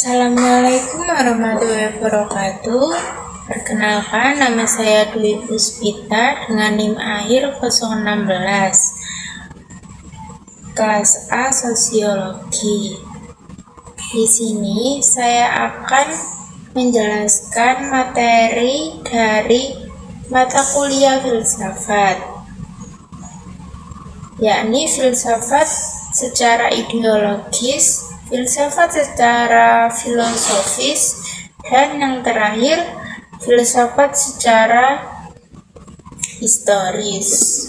Assalamualaikum warahmatullahi wabarakatuh. Perkenalkan, nama saya Dwi Puspita dengan NIM akhir 016, kelas A Sosiologi. Di sini saya akan menjelaskan materi dari mata kuliah filsafat, yakni filsafat secara ideologis, filsafat secara filosofis, dan yang terakhir filsafat secara historis.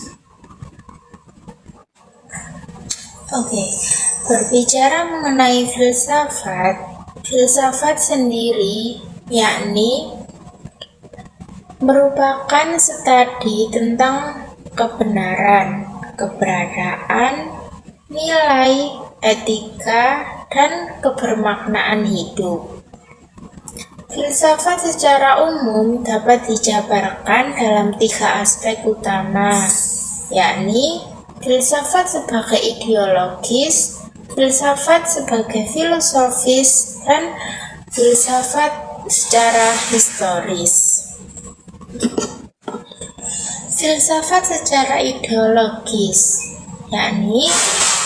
Berbicara mengenai filsafat sendiri yakni merupakan studi tentang kebenaran, keberadaan, nilai, etika, dan kebermaknaan hidup. Filsafat secara umum dapat dijabarkan dalam 3 aspek utama, yakni filsafat sebagai ideologis, filsafat sebagai filosofis, dan filsafat secara historis. Filsafat secara ideologis, yakni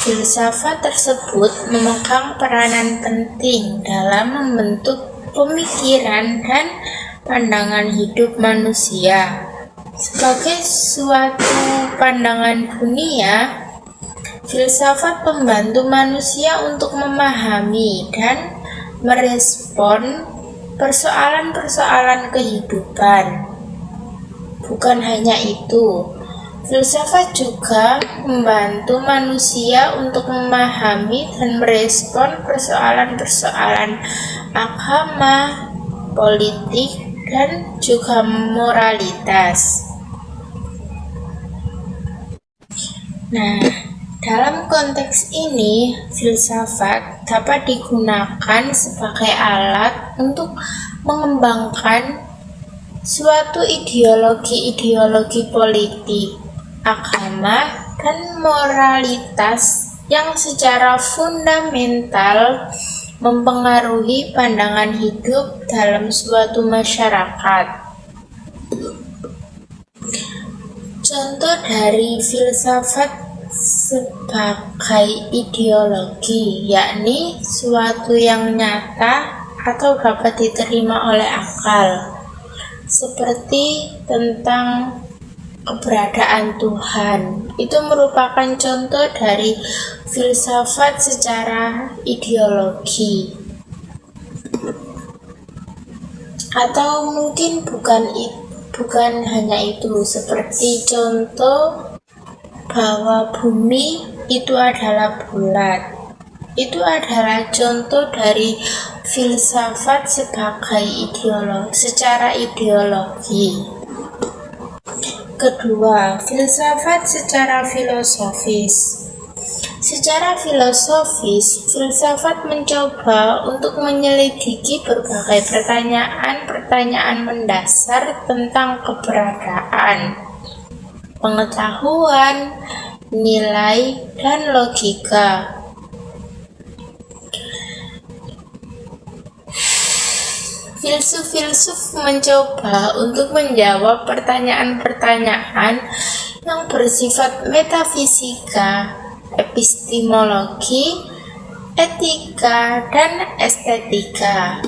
filsafat tersebut memegang peranan penting dalam membentuk pemikiran dan pandangan hidup manusia. Sebagai suatu pandangan dunia, filsafat membantu manusia untuk memahami dan merespon persoalan-persoalan kehidupan. Bukan hanya itu, filsafat juga membantu manusia untuk memahami dan merespon persoalan-persoalan agama, politik, dan juga moralitas. Nah, dalam konteks ini, filsafat dapat digunakan sebagai alat untuk mengembangkan suatu ideologi politik, agama, dan moralitas yang secara fundamental mempengaruhi pandangan hidup dalam suatu masyarakat. Contoh dari filsafat sebagai ideologi yakni suatu yang nyata atau dapat diterima oleh akal, seperti tentang keberadaan Tuhan. Itu merupakan contoh dari filsafat secara ideologi. Atau mungkin bukan hanya itu, seperti contoh bahwa bumi itu adalah bulat. Itu adalah contoh dari filsafat sebagai secara ideologi. Kedua, filsafat secara filosofis. Secara filosofis, filsafat mencoba untuk menyelidiki berbagai pertanyaan mendasar tentang keberadaan, pengetahuan, nilai, dan logika. Filsuf mencoba untuk menjawab pertanyaan-pertanyaan yang bersifat metafisika, epistemologi, etika, dan estetika.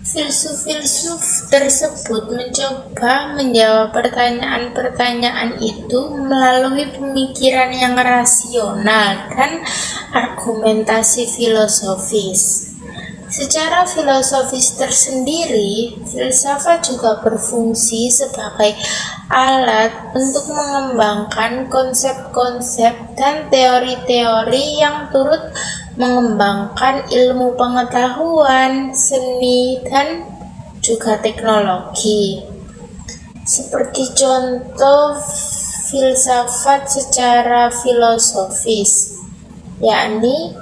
Filsuf tersebut mencoba menjawab pertanyaan-pertanyaan itu melalui pemikiran yang rasional dan argumentasi filosofis. Secara filosofis tersendiri, filsafat juga berfungsi sebagai alat untuk mengembangkan konsep-konsep dan teori-teori yang turut mengembangkan ilmu pengetahuan, seni, dan juga teknologi. Seperti contoh filsafat secara filosofis, yakni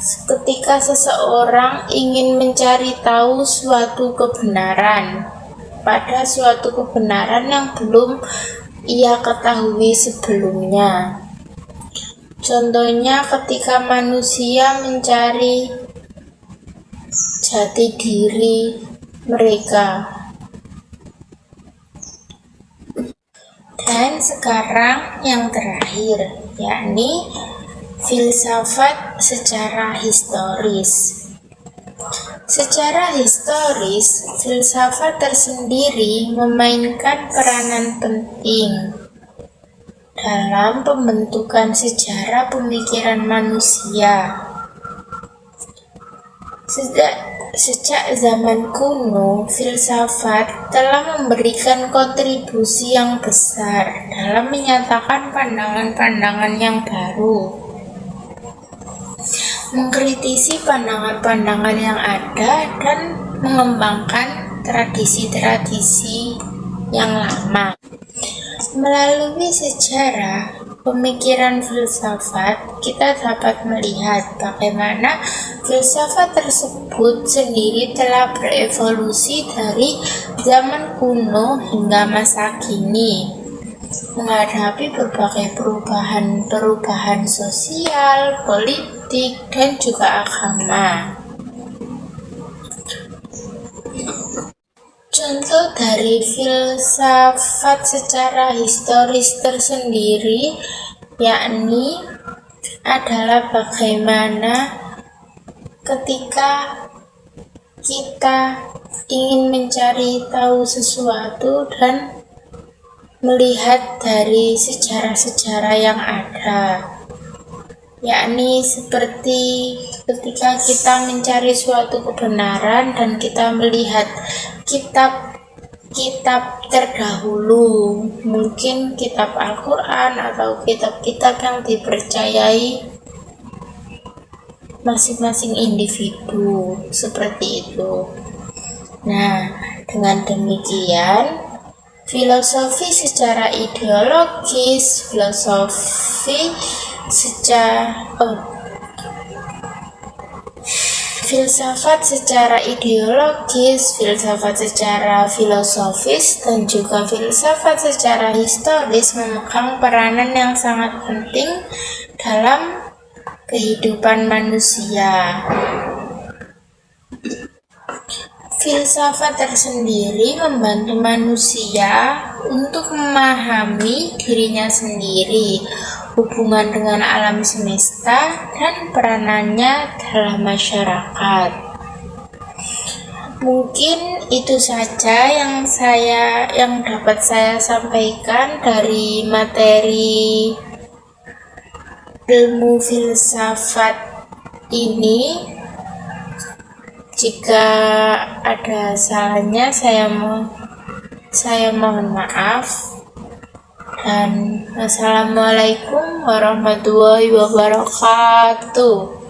ketika seseorang ingin mencari tahu suatu kebenaran pada suatu kebenaran yang belum ia ketahui sebelumnya. Contohnya ketika manusia mencari jati diri mereka. Dan sekarang yang terakhir, yakni filsafat secara historis. Secara historis, filsafat tersendiri memainkan peranan penting dalam pembentukan sejarah pemikiran manusia. Sejak zaman kuno, filsafat telah memberikan kontribusi yang besar dalam menyatakan pandangan-pandangan yang baru, mengkritisi pandangan-pandangan yang ada, dan mengembangkan tradisi-tradisi yang lama. Melalui sejarah pemikiran filsafat, kita dapat melihat bagaimana filsafat tersebut sendiri telah berevolusi dari zaman kuno hingga masa kini, menghadapi berbagai perubahan sosial, politik, dan juga agama. Contoh dari filsafat secara historis tersendiri yakni adalah bagaimana ketika kita ingin mencari tahu sesuatu dan melihat dari sejarah-sejarah yang ada, yakni seperti ketika kita mencari suatu kebenaran dan kita melihat kitab terdahulu, mungkin kitab Al-Quran atau kitab-kitab yang dipercayai masing-masing individu, seperti itu. Nah, dengan demikian filosofi secara ideologis, filsafat secara ideologis, filsafat secara filosofis, dan juga filsafat secara historis memegang peranan yang sangat penting dalam kehidupan manusia. Filsafat tersendiri membantu manusia untuk memahami dirinya sendiri, hubungan dengan alam semesta, dan peranannya dalam masyarakat. Mungkin itu saja yang dapat saya sampaikan dari materi ilmu filsafat ini. Jika ada salahnya, saya mohon maaf. Dan wassalamualaikum warahmatullahi wabarakatuh.